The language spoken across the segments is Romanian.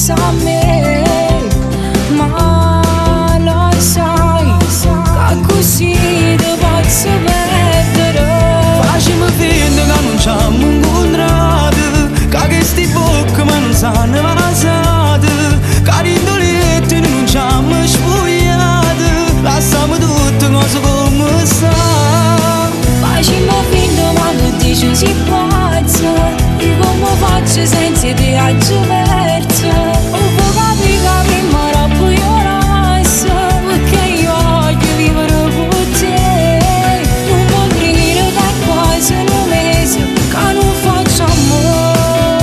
senza me. Ma lo sai che così ti posso perdere. Facciamo finta che non ci abbiamo incontrato, che questi bocche ma non sanno passate, che l'indoletto non ci abbiamo sfogliato. Lasciamo tutto cose come sta. Facciamo finta ma non dici si pazza. Io come faccio senza te a diverso. Un po' capi ma troppo io rasa, perché io voglio vivere con te. Non vuol dire che quasi un mese che non faccio amore.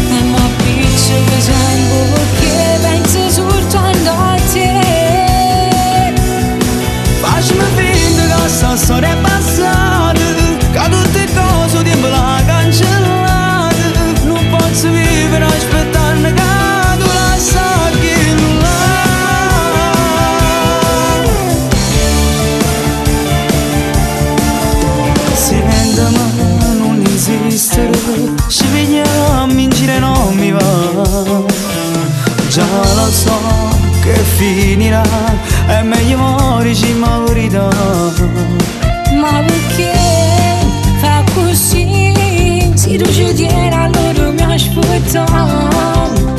E ma piccio che sento perché penso soltanto a te. Facciamo finta che sta storia è passata, che tutte cose tempo l'ha cancellata. Non posso vivere aspettando che tu la sacchi là. Senta ma non esistere, ci vediamo in giro e non mi va. Già lo so che finirà, è meglio morirci ma verità. Ma perché fa così? Se tu ci tieni allora mi aspettavo.